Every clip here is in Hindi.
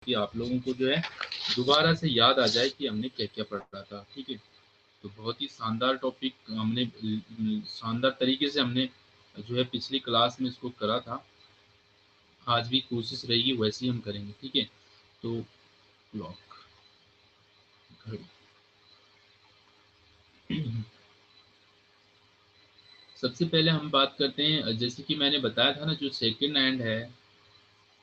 कि आप लोगों को जो है दोबारा से याद आ जाए कि हमने क्या क्या पढ़ा था। ठीक है, तो बहुत ही शानदार टॉपिक हमने शानदार तरीके से हमने जो है पिछली क्लास में इसको करा था। आज भी कोशिश रहेगी वैसे ही हम करेंगे। ठीक है, तो क्लॉक घड़ी सबसे पहले हम बात करते हैं, जैसे कि मैंने बताया था ना, जो सेकंड हैंड है,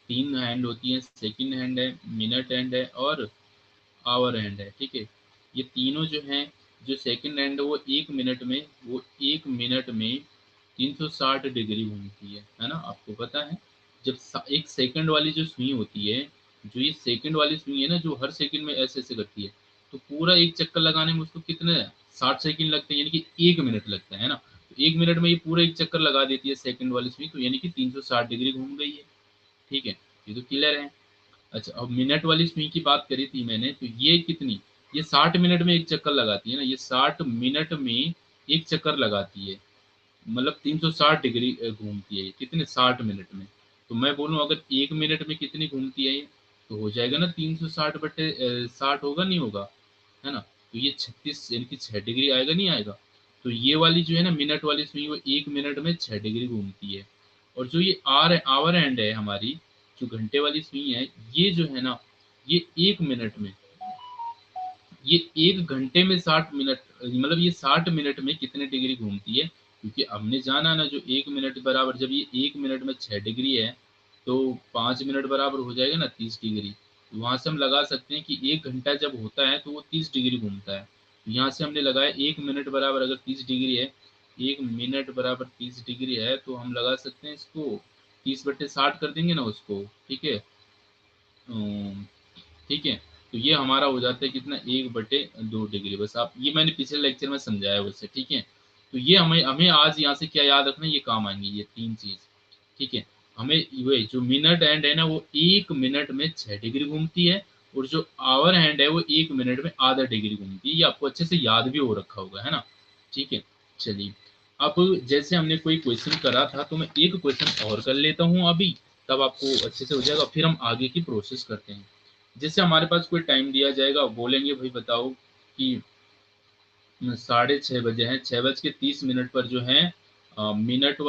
3 हैंड होती है, सेकंड हैंड है, मिनट हैंड है और आवर हैंड है। ठीक है, ये तीनों जो हैं, जो सेकंड हैंड है वो एक मिनट में 360 डिग्री घूमती है ना, आपको पता है। जब एक सेकंड वाली जो सुई होती है, जो ये सेकंड वाली सुई है ना, जो हर सेकंड में ऐसे ऐसे करती है, तो पूरा एक चक्कर लगाने में उसको कितने 60 सेकंड लगते हैं, यानी कि 1 मिनट लगता है ना। तो 1 मिनट में ये पूरा एक चक्कर लगा देती है सेकंड वाली सुई, तो यानी कि 360 डिग्री घूम गई है। ठीक है, ये तो क्लियर है। अच्छा, अब मिनट वाली सुई की बात करी थी मैंने, तो ये कितनी, ये 60 मिनट में एक चक्कर लगाती है ना, ये 60 मिनट में एक चक्कर लगाती है, मतलब 360 डिग्री घूमती है ये, कितने 60 मिनट में। तो मैं बोलूँ अगर 1 मिनट में कितनी घूमती है ये, तो हो जाएगा ना 360 बटे 60, होगा नहीं होगा, है ना। तो ये 36 यानी कि 6 डिग्री आएगा नहीं आएगा। तो ये वाली जो है ना मिनट वाली सुई, वो 1 मिनट में 6 डिग्री घूमती है। और जो ये आवर हैंड है हमारी, जो घंटे वाली सुई है, ये जो है ना, ये 1 मिनट में, ये 1 घंटे में 60 मिनट, मतलब ये 60 मिनट में कितने डिग्री घूमती है। क्योंकि हमने जाना ना, जो 1 मिनट बराबर, जब ये 1 मिनट में 6 डिग्री है, तो 5 मिनट बराबर हो जाएगा ना 30 डिग्री। तो वहां से हम लगा सकते हैं कि 1 घंटा जब होता है तो वो 30 डिग्री घूमता है। तो यहाँ से हमने लगाया 1 मिनट बराबर अगर 30 डिग्री है, 1 मिनट बराबर 30 डिग्री है, तो हम लगा सकते हैं इसको 30/60 कर देंगे ना उसको। ठीक है, ठीक है। तो ये हमारा हो जाता है कितना, 1/2 डिग्री। बस आप, ये मैंने पिछले लेक्चर में समझाया वैसे। ठीक है, तो ये हमें हमें आज यहाँ से क्या याद रखना है, ये काम आएंगे ये 3 चीज। ठीक है, हमें ये जो मिनट हैंड है ना, वो 1 मिनट में 6 डिग्री घूमती है, और जो आवर हैंड है वो 1 मिनट में आधा डिग्री घूमती है। ये आपको अच्छे से याद भी हो रखा होगा, है ना। ठीक है, चलिए। अब जैसे हमने कोई क्वेश्चन करा था, तो मैं एक क्वेश्चन और कर लेता हूँ अभी, तब आपको अच्छे से हो जाएगा, फिर हम आगे की प्रोसेस करते हैं। जैसे हमारे पास कोई टाइम दिया जाएगा, बोलेंगे भाई बताओ कि 6:30 बजे हैं, 6:30 पर जो है मिनट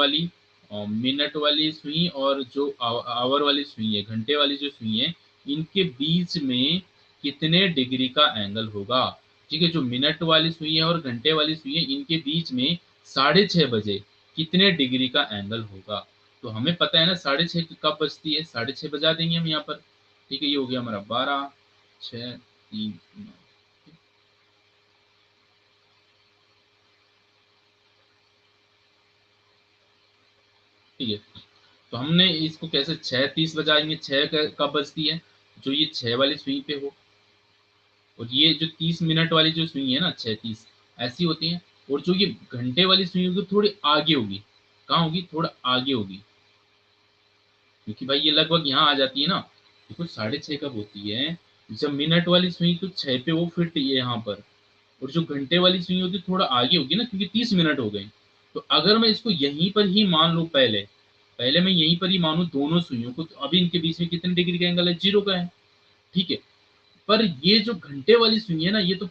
वाली सुई और जो आवर वाली सुई है, घंटे वाली जो सुई है, इनके बीच में कितने डिग्री का एंगल होगा। ठीक है, जो मिनट वाली सुई है और घंटे वाली सुई है, इनके बीच में 6:30 बजे कितने डिग्री का एंगल होगा। तो हमें पता है ना 6:30 कब बजती है, 6:30 बजा देंगे हम यहाँ पर। ठीक है, ये हो गया हमारा 12, 6, 3, 9। ठीक है, तो हमने इसको कैसे 6:30 बजाएंगे, कब बजती है, जो ये 6 वाली सुई पे हो, और ये जो 30 मिनट वाली जो सुई है ना, 6:30 ऐसी होती है। और जो ये घंटे वाली सुई होगी थोड़ी आगे होगी, कहाँ होगी, थोड़ा आगे होगी, क्योंकि भाई ये लगभग यहाँ आ जाती है ना। देखो 6:30 कब होती है, जब मिनट वाली सुई तो 6 पे वो फिट है यहाँ पर, और जो घंटे वाली सुई होगी थोड़ा आगे होगी ना, क्योंकि 30 मिनट हो गए। तो अगर मैं इसको यहीं पर ही मान लूँ, पहले पहले मैं यहीं पर ही मानूं दोनों सुइयों को, तो अभी इनके बीच में कितने डिग्री का एंगल है, 0 का है। ठीक है, पर ये जो घंटे वाली सुई है ना, ये तो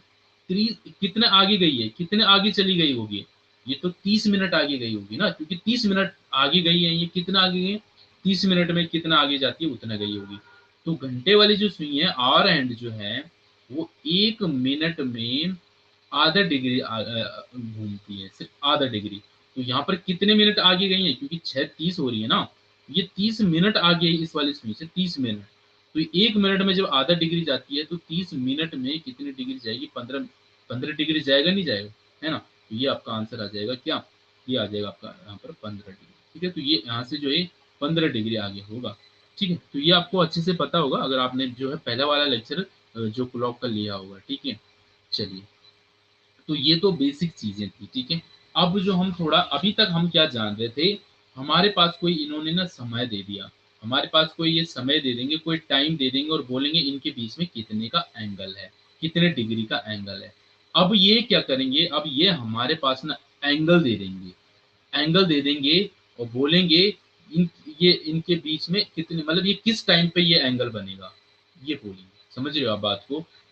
कितने आगे गई है, कितने आगे चली गई होगी, ये तो 30 मिनट आगे गई होगी ना, क्योंकि 30 मिनट आगे गई है, ये कितना आगे गई है, 30 मिनट में कितना आगे जाती है उतना गई होगी। तो घंटे वाली जो सुई है, आर एंड जो है, वो 1 मिनट में आधा डिग्री घूमती है, सिर्फ आधा डिग्री। तो यहाँ पर कितने मिनट आगे गई है, क्योंकि 6:30 हो रही है ना, ये 30 मिनट आगे है इस वाली सुई से, 30 मिनट। तो 1 मिनट में जब आधा डिग्री जाती है, तो 30 मिनट में कितनी डिग्री जाएगी, 15 डिग्री जाएगा नहीं जाएगा, है ना। तो ये आपका आंसर आ जाएगा क्या, ये आ जाएगा आपका यहाँ पर 15 डिग्री। ठीक है, तो ये यहाँ से जो है 15 डिग्री आगे होगा। ठीक है, तो ये आपको अच्छे से पता होगा अगर आपने जो है पहला वाला लेक्चर जो क्लॉक का लिया होगा। ठीक है, चलिए। तो ये तो बेसिक चीजें थी। ठीक है, अब जो हम थोड़ा अभी तक हम क्या जान रहे थे, हमारे पास कोई इन्होंने ना समय दे दिया, हमारे पास कोई ये समय दे देंगे, कोई टाइम दे देंगे, और बोलेंगे इनके बीच में कितने का एंगल है, कितने डिग्री का एंगल है। अब ये क्या करेंगे, अब ये हमारे पास ना एंगल दे देंगे, एंगल दे देंगे, और बोलेंगे इन ये इनके बीच में कितने, मतलब ये किस टाइम पे ये एंगल बनेगा, ये बोलेंगे। समझ रहे हो आप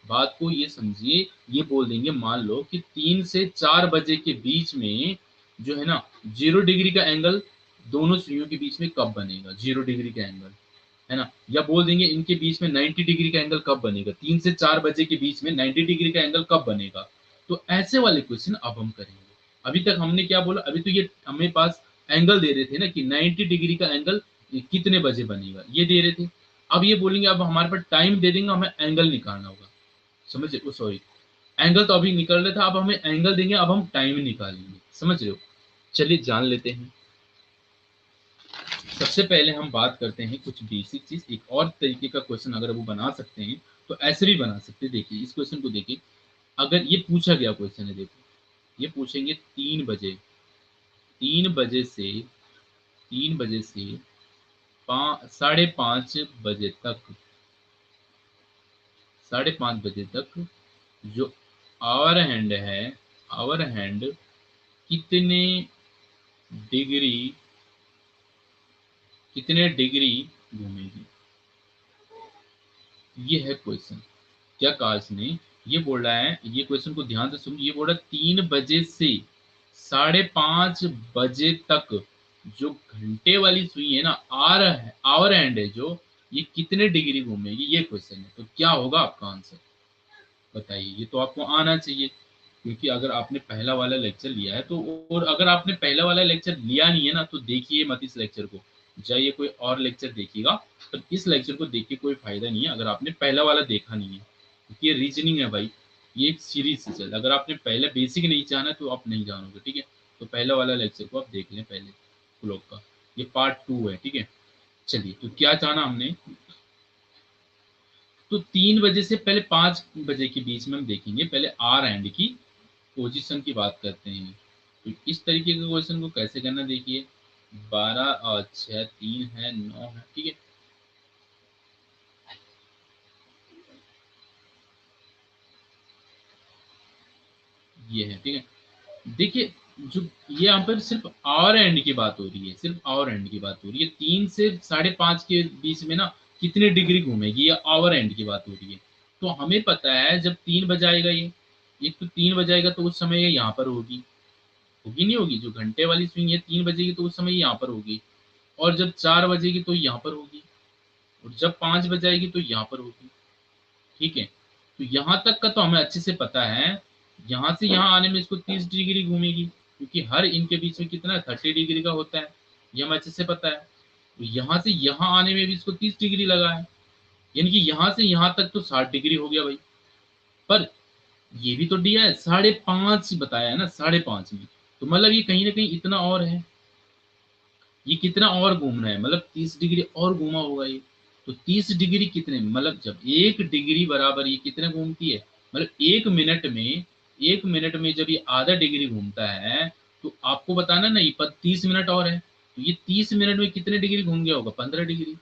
बात को ये समझिए। ये बोल देंगे मान लो कि 3 से 4 बजे के बीच में जो है ना 0 डिग्री का एंगल दोनों सुइयों के बीच में कब बनेगा, 0 डिग्री का एंगल, है ना। या बोल देंगे इनके बीच में 90 डिग्री का एंगल कब बनेगा, 3 से 4 बजे के बीच में 90 डिग्री का एंगल कब बनेगा। तो ऐसे वाले क्वेश्चन अब हम करेंगे। अभी तक हमने क्या बोला, अभी तो ये हमें पास एंगल दे रहे थे ना कि 90 डिग्री का एंगल कितने बजे बनेगा, ये दे रहे थे। अब ये बोलेंगे अब हमारे पास टाइम दे देंगे, हमें एंगल निकालना होगा। समझ रहे, सॉरी, एंगल तो अभी निकल रहा था, अब हमें एंगल देंगे, अब हम टाइम निकालेंगे। समझ रहे हो। चलिए जान लेते हैं। सबसे पहले हम बात करते हैं कुछ बेसिक चीज। एक और तरीके का क्वेश्चन अगर वो बना सकते हैं तो ऐसे भी बना सकते हैं। देखिए इस क्वेश्चन को देखिए, अगर ये पूछा गया क्वेश्चन है, देखो ये पूछेंगे 3 बजे, 3 बजे से 3 बजे से 5:30 बजे तक, 5:30 बजे तक जो आवर हैंड है, आवर हैंड कितने डिग्री, कितने डिग्री घूमेगी। ये है क्वेश्चन। क्या कहा इसने, ये बोल रहा है, ये क्वेश्चन को ध्यान से सुनिए। ये बोल रहा है 3 बजे से 5:30 बजे तक जो घंटे वाली सुई है ना, आवर हैंड है जो, ये कितने डिग्री घूमेगी, ये क्वेश्चन है। तो क्या होगा आपका आंसर बताइए। ये तो आपको आना चाहिए, क्योंकि अगर आपने पहला वाला लेक्चर लिया है तो, और अगर आपने पहला वाला लेक्चर लिया नहीं है ना तो देखिए मत इस लेक्चर को, जाइए कोई और लेक्चर देखिएगा। तो इस लेक्चर को देख के कोई फायदा नहीं है अगर आपने पहला वाला देखा नहीं है, क्योंकि ये रीजनिंग है भाई, ये एक सीरीज से चल। अगर आपने पहले बेसिक नहीं जाना तो आप नहीं जानोगे, ठीक है। तो पहला वाला लेक्चर को आप देख लें पहले ब्लॉग का, ये पार्ट 2 है, ठीक है। चलिए तो क्या जाना हमने, तो 3 बजे से पहले 5 बजे के बीच में हम देखेंगे। पहले आर एंड की पोजीशन की बात करते हैं। तो इस तरीके के क्वेश्चन को कैसे करना देखिए, 12 और 6, 3 है, 9 है, ठीक है। ये है, ठीक है। देखिए जो ये यहाँ पर सिर्फ आवर एंड की बात हो रही है, सिर्फ आवर एंड की बात हो रही है। 3 से 5:30 के बीच में ना कितने डिग्री घूमेगी, ये आवर एंड की बात हो रही है। तो हमें पता है जब 3 बजाएगा ये, एक तो 3 बजाएगा तो उस समय ये यहाँ पर होगी, होगी नहीं होगी। जो घंटे वाली स्विंग है 3 बजेगी तो उस समय यहाँ पर होगी, और जब 4 बजेगी तो यहाँ पर होगी, और जब 5 बजाएगी तो यहाँ पर होगी, ठीक है। तो यहाँ तक का तो हमें अच्छे से पता है। यहाँ से यहाँ आने में इसको 30 डिग्री घूमेगी, क्योंकि हर इनके बीच में कितना 30 डिग्री का होता है, ये हमें अच्छे से पता है। तो यहाँ से यहाँ आने में भी इसको 30 डिग्री लगा है, यानी कि यहाँ से यहाँ तक तो 60 डिग्री हो गया भाई। पर ये भी तो दिया है 5:30 बताया है ना, 5:30 में, तो मतलब ये कहीं ना कहीं इतना और है, ये कितना और घूमना है, मतलब 30 डिग्री और घूमा होगा ये। तो 30 डिग्री कितने, मतलब जब 1 डिग्री बराबर ये कितने घूमती है, मतलब 1 मिनट में, 1 मिनट में जब ये आधा डिग्री घूमता है, तो आपको बताना ना, ये 30 मिनट और है, तो ये 30 मिनट में कितने डिग्री घूम गया होगा, 15 डिग्री।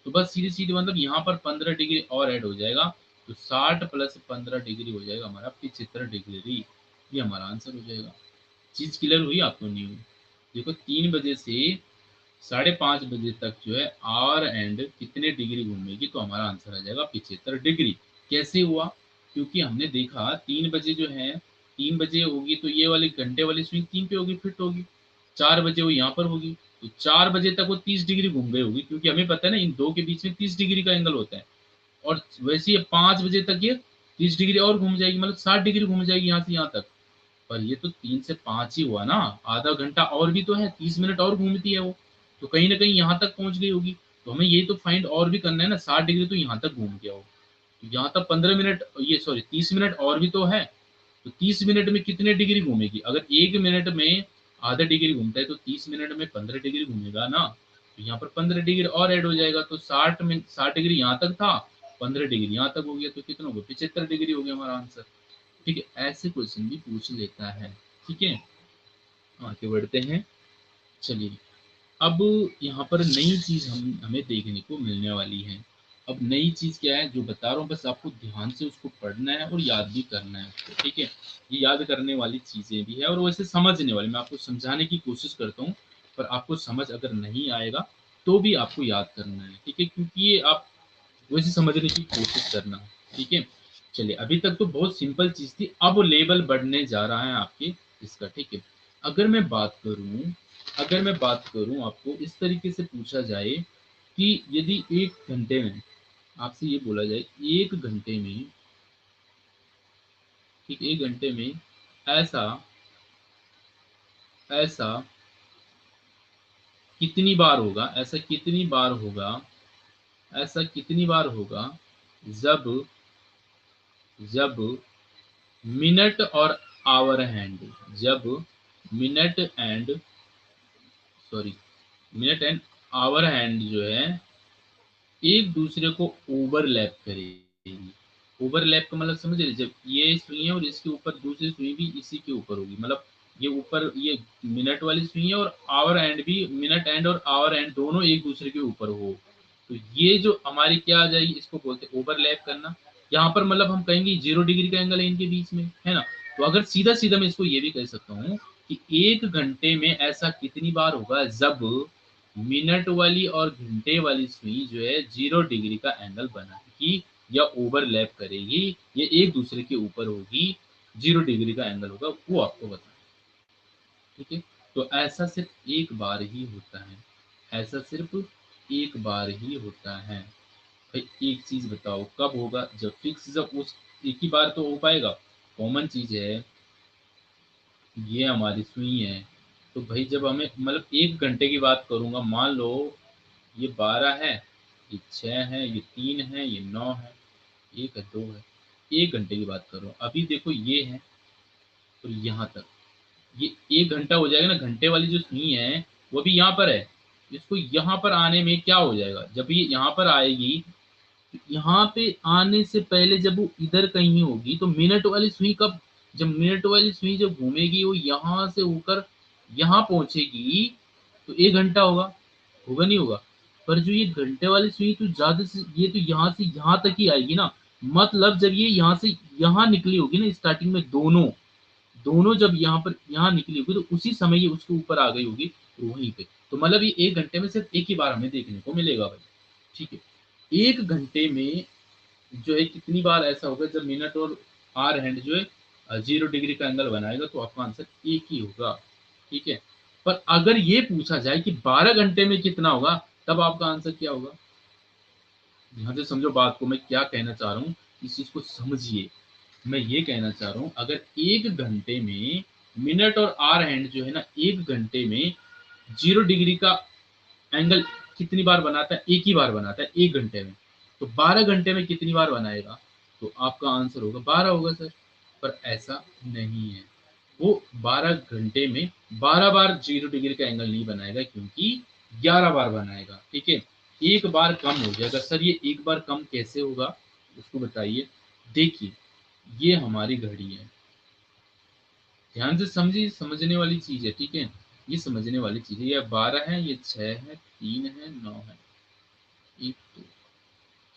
तो बस सीधी सीधी मतलब यहाँ पर 15 डिग्री और ऐड हो जाएगा, तो 60 + 15 डिग्री हो जाएगा हमारा 75 डिग्री। ये हमारा आंसर हो जाएगा। चीज क्लियर हुई आपको, नहीं हुई। देखो 3 बजे से 5:30 बजे तक जो है आर एंड कितने डिग्री घूमेगी, तो हमारा आंसर आ जाएगा 75 डिग्री। कैसे हुआ, क्योंकि हमने देखा 3 बजे जो है, 3 बजे होगी तो ये वाली घंटे वाली स्विंग 3 पे होगी, फिट होगी। 4 बजे वो यहाँ पर होगी, तो 4 बजे तक वो 30 डिग्री घूम गई होगी, क्योंकि हमें पता है ना इन दो के बीच में 30 डिग्री का एंगल होता है। और वैसे ये 5 बजे तक ये 30 डिग्री और घूम जाएगी, मतलब 60 डिग्री घूम जाएगी यहाँ से यहाँ तक। पर ये तो 3 से 5 ही हुआ ना, आधा घंटा और भी तो है, 30 मिनट और घूमती है वो, तो कहीं ना कहीं यहाँ तक पहुंच गई होगी। तो हमें ये तो फाइंड और भी करना है ना, 60 डिग्री तो यहाँ तक घूम गया हो, तो यहाँ तक 15 मिनट, ये सॉरी 30 मिनट और भी तो है। तो 30 मिनट में कितने डिग्री घूमेगी, अगर 1 मिनट में आधा डिग्री घूमता है तो 30 मिनट में 15 डिग्री घूमेगा ना, तो यहाँ पर 15 डिग्री और ऐड हो जाएगा, तो 60 डिग्री यहाँ तक था, 15 डिग्री यहाँ तक हो गया, तो कितना हो गया, 75 डिग्री हो गया हमारा आंसर। ठीक है, ऐसे क्वेश्चन भी पूछ लेता है। ठीक है, आगे बढ़ते हैं। चलिए अब यहाँ पर नई चीज हमें देखने को मिलने वाली है। अब नई चीज क्या है जो बता रहा हूँ, बस आपको ध्यान से उसको पढ़ना है और याद भी करना है उसको, ठीक है। ये याद करने वाली चीजें भी है और वैसे समझने वाली, मैं आपको समझाने की कोशिश करता हूँ, पर आपको समझ अगर नहीं आएगा तो भी आपको याद करना है, ठीक है। क्योंकि ये आप वैसे समझने की कोशिश करना। ठीक है, चलिए अभी तक तो बहुत सिंपल चीज थी, अब लेवल बढ़ने जा रहा है आपके इसका। ठीक है, अगर मैं बात करूं, आपको इस तरीके से पूछा जाए कि यदि 1 घंटे में आपसे ये बोला जाए, 1 घंटे में, ठीक, 1 घंटे में ऐसा ऐसा कितनी बार होगा, कितनी बार होगा जब जब मिनट और आवर हैंड, जब minute and sorry minute and hour hand जो है एक दूसरे को ओवरलैप करेगी। ओवरलैप का मतलब समझ रहे, जब ये सुई है और इसके ऊपर दूसरी सुई भी इसी के ऊपर होगी, मतलब ये ऊपर ये मिनट वाली सुई है और आवर एंड भी, मिनट एंड और आवर एंड दोनों एक दूसरे के ऊपर हो, तो ये जो हमारी क्या आ जाएगी, इसको बोलते हैं ओवरलैप करना। यहाँ पर मतलब हम कहेंगे 0 डिग्री का एंगल है इनके बीच में, है ना। तो अगर सीधा सीधा मैं इसको ये भी कह सकता हूँ कि 1 घंटे में ऐसा कितनी बार होगा जब मिनट वाली और घंटे वाली सुई जो है 0 डिग्री का एंगल बनाएगी या ओवरलैप करेगी, ये एक दूसरे के ऊपर होगी, 0 डिग्री का एंगल होगा, वो आपको बताना। ठीक है, तो ऐसा सिर्फ एक बार ही होता है, ऐसा सिर्फ एक बार ही होता है। भाई एक चीज बताओ कब होगा, जब फिक्स, जब उस एक ही बार तो हो पाएगा, कॉमन चीज है, ये हमारी सुई है। तो भाई जब हमें मतलब 1 घंटे की बात करूंगा, मान लो ये 12 है, ये 6 है, ये 3 है, ये 9 है, 1 है, 2 है, 1 घंटे की बात कर रहा हूँ। अभी देखो ये है और यहाँ तक ये 1 घंटा हो जाएगा ना, घंटे वाली जो सुई है वो भी यहाँ पर है, इसको यहाँ पर आने में क्या हो जाएगा, जब ये यहाँ पर आएगी, यहाँ पे आने से पहले जब वो इधर कहीं होगी, तो मिनट वाली सुई कब, जब मिनट वाली सुई जब घूमेगी वो यहाँ से होकर यहाँ पहुंचेगी, तो 1 घंटा होगा, होगा नहीं होगा। पर जो ये घंटे वाली सुई तो ज्यादा से यहाँ से यहाँ तक ही आएगी ना, मतलब जब ये यहाँ से यहाँ निकली होगी ना स्टार्टिंग में, दोनों दोनों जब यहाँ पर यहाँ निकली होगी तो उसी समय ये उसके ऊपर आ गई होगी वहीं पे। तो मतलब ये 1 घंटे में सिर्फ एक ही बार हमें देखने को मिलेगा भाई। ठीक है, 1 घंटे में जो है कितनी बार ऐसा होगा जब मिनट और आर हैंड जो है 0 डिग्री का एंगल बनाएगा, तो आपका आंसर एक ही होगा। ठीक है, पर अगर ये पूछा जाए कि 12 घंटे में कितना होगा, तब आपका आंसर क्या होगा। ध्यान से समझो बात को, मैं क्या कहना चाह रहा हूँ, इस चीज को समझिए। मैं ये कहना चाह रहा हूँ, अगर 1 घंटे में मिनट और आर हैंड जो है ना 1 घंटे में 0 डिग्री का एंगल कितनी बार बनाता है, एक ही बार बनाता है 1 घंटे में, तो 12 घंटे में कितनी बार बनाएगा, तो आपका आंसर होगा 12 होगा सर। पर ऐसा नहीं है, वो 12 घंटे में 12 बार 0 डिग्री का एंगल नहीं बनाएगा, क्योंकि 11 बार बनाएगा। ठीक है, एक बार कम हो जाएगा। सर ये एक बार कम कैसे होगा, उसको बताइए। देखिए ये हमारी घड़ी है, ध्यान से समझिए, समझने वाली चीज है। ठीक है, ये समझने वाली चीज है, ये 12 है, ये 6 है, 3 है, 9 है, 1 2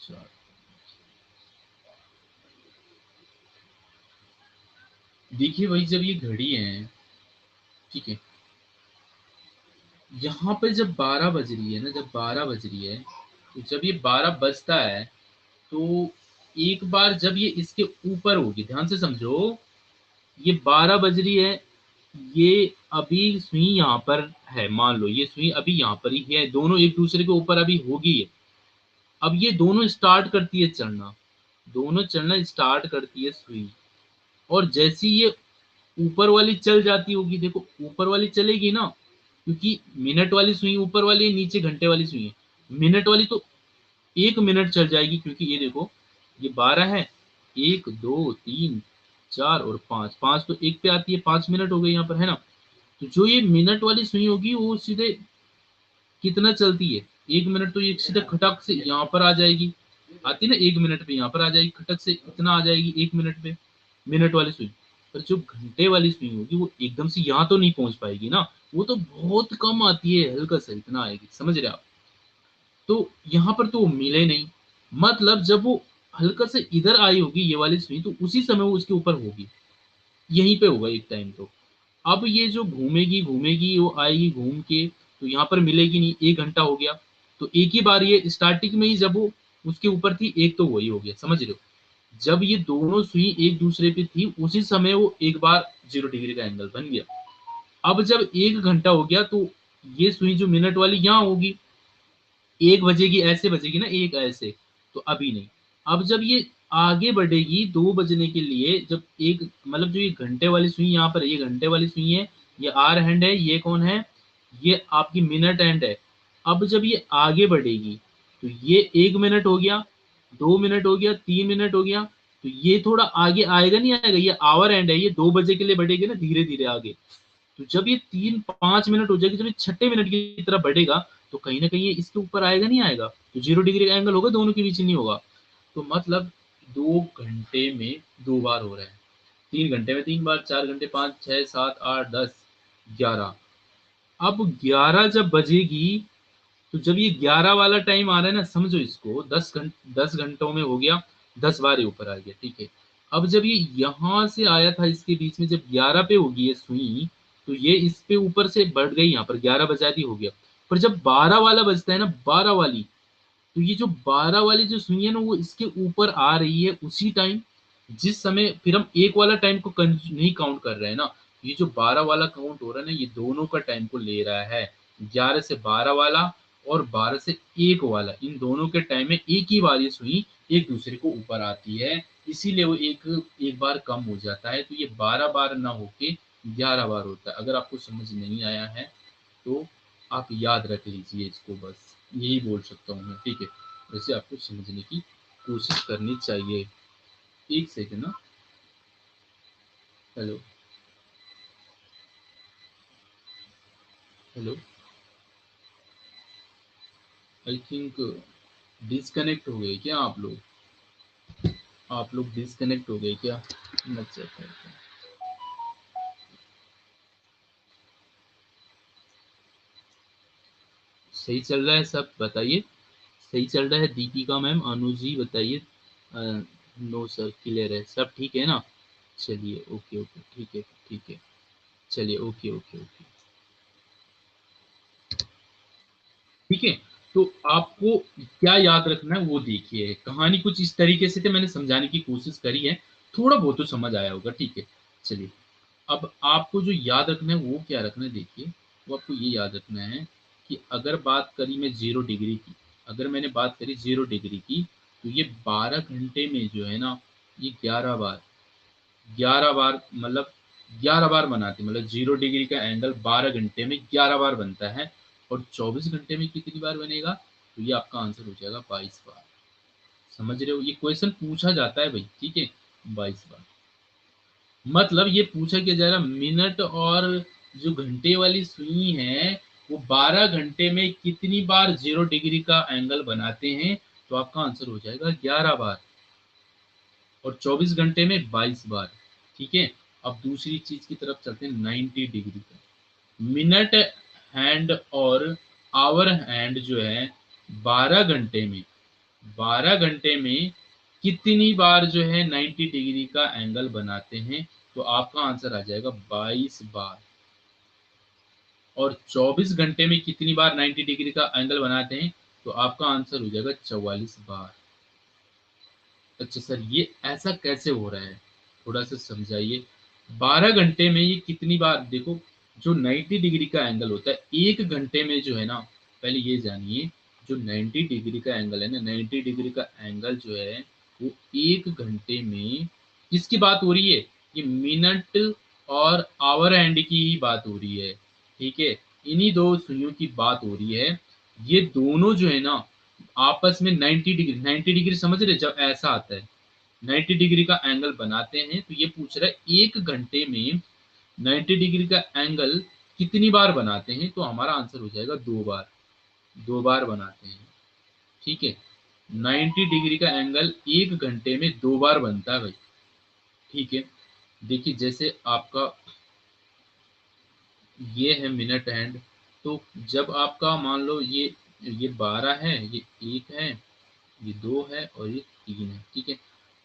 4। देखिए भाई जब ये घड़ी है, ठीक है, यहाँ पे जब 12 बज रही है ना, जब 12 बज रही है, तो जब ये 12 बजता है, तो एक बार जब ये इसके ऊपर होगी, ध्यान से समझो, ये 12 बज रही है, ये अभी सुई यहाँ पर है, मान लो ये सुई अभी यहाँ पर ही है, दोनों एक दूसरे के ऊपर अभी होगी है। अब ये दोनों स्टार्ट करती है चढ़ना, दोनों चढ़ना स्टार्ट करती है सुई, और जैसी ये ऊपर वाली चल जाती होगी, देखो ऊपर वाली चलेगी ना, क्योंकि मिनट वाली सुई ऊपर वाली है, नीचे घंटे वाली सुई है, मिनट वाली तो 1 मिनट चल जाएगी, क्योंकि ये देखो ये 12 है, 1 2 3 4 और 5, 5 तो एक पे आती है, 5 मिनट हो गई यहाँ पर, है ना। तो जो ये मिनट वाली सुई होगी वो सीधे कितना चलती है, 1 मिनट, तो ये सीधा खटक से यहाँ पर आ जाएगी, आती है ना 1 मिनट पे यहाँ पर आ जाएगी, खटक से इतना आ जाएगी 1 मिनट पे, मिनट वाली सुई। पर जो घंटे वाली सुई होगी वो एकदम से यहाँ तो नहीं पहुंच पाएगी ना, वो तो बहुत कम आती है, हल्का सा इतना आएगी, समझ रहे आप। तो यहाँ पर तो वो मिले नहीं, मतलब जब वो हल्का से इधर आई होगी ये वाली सुई, तो उसी समय वो उसके ऊपर होगी, यहीं पे होगा एक टाइम। तो अब ये जो घूमेगी घूमेगी वो आएगी घूम के, तो यहाँ पर मिलेगी नहीं, 1 घंटा हो गया। तो एक ही बार ये स्टार्टिंग में ही जब वो उसके ऊपर थी, एक तो वही हो गया, समझ रहे हो। जब ये दोनों सुई एक दूसरे पे थी उसी समय वो एक बार 0 डिग्री का एंगल बन गया। अब जब 1 घंटा हो गया तो ये सुई जो मिनट वाली यहाँ होगी, 1 बजेगी, ऐसे बजेगी ना, एक ऐसे, तो अभी नहीं। अब जब ये आगे बढ़ेगी 2 बजने के लिए, जब एक मतलब जो ये घंटे वाली सुई यहाँ पर, ये घंटे वाली सुई है, ये आर हैंड है, ये कौन है, ये आपकी मिनट हैंड है। अब जब ये आगे बढ़ेगी तो ये 1 मिनट हो गया, 2 मिनट हो गया, 3 मिनट हो गया, तो ये थोड़ा आगे आएगा नहीं आएगा, ये आवर हैंड है, ये 2 बजे के लिए बढ़ेगी ना धीरे धीरे आगे। तो जब ये 3-5 मिनट हो जाएगी, जब ये छठे मिनट की तरफ बढ़ेगा तो कहीं ना कहीं ये इसके ऊपर आएगा नहीं आएगा, तो 0 डिग्री का एंगल होगा, दोनों के बीच नहीं होगा। तो मतलब 2 घंटे में 2 बार हो रहा है, 3 घंटे में 3 बार, 4 घंटे 5, 6, 7, 8, 10, 11। अब 11 जब बजेगी तो जब ये 11 वाला टाइम आ रहा है ना, समझो इसको 10 घंटों में हो गया, 10 बार ये ऊपर आ गया, ठीक है। अब जब ये यहाँ से आया था इसके बीच में, जब 11 पे होगी ये सुई, तो ये इस पे ऊपर से बढ़ गई, यहाँ पर 11 बजा दी, हो गया। पर जब 12 वाला बजता है ना, 12 वाली, तो ये जो 12 वाली जो सुई है ना, वो इसके ऊपर आ रही है उसी टाइम जिस समय, फिर हम एक वाला टाइम को नहीं काउंट कर रहे हैं ना, ये जो 12 वाला काउंट हो रहा है ना, ये दोनों का टाइम को ले रहा है, 11 से 12 वाला और 12 से 1 वाला, इन दोनों के टाइम में एक ही बार ये सुई एक दूसरे को ऊपर आती है, इसीलिए वो एक एक बार कम हो जाता है। तो ये 12 बार ना होके 11 बार होता है। अगर आपको समझ नहीं आया है तो आप याद रख लीजिए इसको, बस यही बोल सकता हूँ मैं, ठीक है। वैसे आपको समझने की कोशिश करनी चाहिए। एक सेकंड ना, hello hello, I think disconnect हो गए क्या आप लोग, डिस्कनेक्ट हो गए क्या, मत चेक करते हैं। सही चल रहा है सब, बताइए। सही चल रहा है दीपिका मैम, अनुज जी बताइए। नो सर, क्लियर है सब, ठीक है ना। चलिए ओके ओके, ठीक है ठीक है, चलिए ओके ओके ओके, ठीक है। तो आपको क्या याद रखना है वो देखिए, कहानी कुछ इस तरीके से थे, मैंने समझाने की कोशिश करी है, थोड़ा बहुत तो समझ आया होगा, ठीक है। चलिए, अब आपको जो याद रखना है वो क्या रखना है, देखिए। वो आपको ये याद रखना है कि अगर बात करी मैं 0 डिग्री की, अगर मैंने बात करी 0 डिग्री की, तो ये 12 घंटे में जो है ना, ये 11 बार, 11 बार मतलब 11 बार बनाती, मतलब 0 डिग्री का एंगल 12 घंटे में 11 बार बनता है। और 24 घंटे में कितनी बार बनेगा, तो ये आपका आंसर हो जाएगा 22 बार। समझ रहे हो, ये क्वेश्चन पूछा जाता है भाई, ठीक है, 22 बार। मतलब ये पूछा क्या जा रहा, मिनट और जो घंटे वाली सुई है वो 12 घंटे में कितनी बार 0 डिग्री का एंगल बनाते हैं, तो आपका आंसर हो जाएगा 11 बार। और 24 घंटे में 22 बार, ठीक है। अब दूसरी चीज की तरफ चलते हैं, 90 डिग्री का। मिनट हैंड और आवर हैंड जो है 12 घंटे में, 12 घंटे में कितनी बार जो है 90 डिग्री का एंगल बनाते हैं, तो आपका आंसर आ जाएगा 22 बार। और 24 घंटे में कितनी बार 90 डिग्री का एंगल बनाते हैं, तो आपका आंसर हो जाएगा 44 बार। अच्छा सर, ये ऐसा कैसे हो रहा है, थोड़ा सा समझाइए। 12 घंटे में ये कितनी बार, देखो, जो 90 डिग्री का एंगल होता है 1 घंटे में जो है ना, पहले ये जानिए, जो 90 डिग्री का एंगल है ना, 90 डिग्री का एंगल जो है वो 1 घंटे में किसकी बात हो रही है, ये मिनट और आवर एंड की ही बात हो रही है, ठीक है। इन्हीं दो सुइयों की बात हो रही है। ये दोनों जो है ना आपस में 90 डिग्री, 90 डिग्री समझ रहे, जब ऐसा आता है 90 डिग्री का एंगल बनाते हैं, तो ये पूछ रहा है 1 घंटे में 90 डिग्री का एंगल कितनी बार बनाते हैं, तो हमारा आंसर हो जाएगा 2 बार। 2 बार बनाते हैं, ठीक है। 90 डिग्री का एंगल 1 घंटे में 2 बार बनता है भाई, ठीक है। देखिए जैसे आपका ये है मिनट हैंड, तो जब आपका मान लो ये 12 है, ये 1 है, ये 2 है और ये 3 है, ठीक है।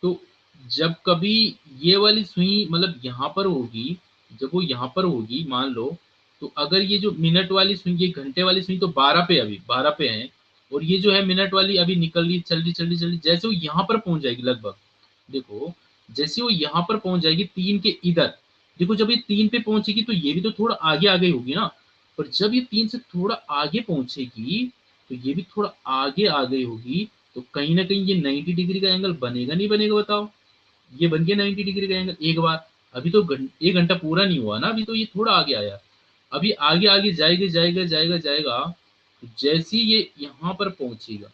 तो जब कभी ये वाली सुई मतलब यहाँ पर होगी, जब वो यहाँ पर होगी मान लो, तो अगर ये जो मिनट वाली सुई, ये घंटे वाली सुई तो 12 पे, अभी 12 पे है, और ये जो है मिनट वाली अभी निकल रही, चल रही चल रही चल रही, जैसे वो यहाँ पर पहुंच जाएगी लगभग, देखो जैसे वो यहाँ पर पहुंच जाएगी 3 के इधर, देखो जब ये 3 पे पहुंचेगी तो ये भी तो थोड़ा आगे आगे होगी ना, पर जब ये 3 से थोड़ा आगे पहुंचेगी तो ये भी थोड़ा आगे आ गई होगी, तो कहीं ना कहीं ये 90 डिग्री का एंगल बनेगा नहीं बनेगा बताओ। ये बन गया 90 डिग्री का एंगल एक बार। अभी तो 1 घंटा पूरा नहीं हुआ ना, अभी तो ये थोड़ा आगे आया, अभी आगे आगे जाएगा जाएगा जाएगा जाएगा, तो जैसे ही ये यहाँ पर पहुंचेगा,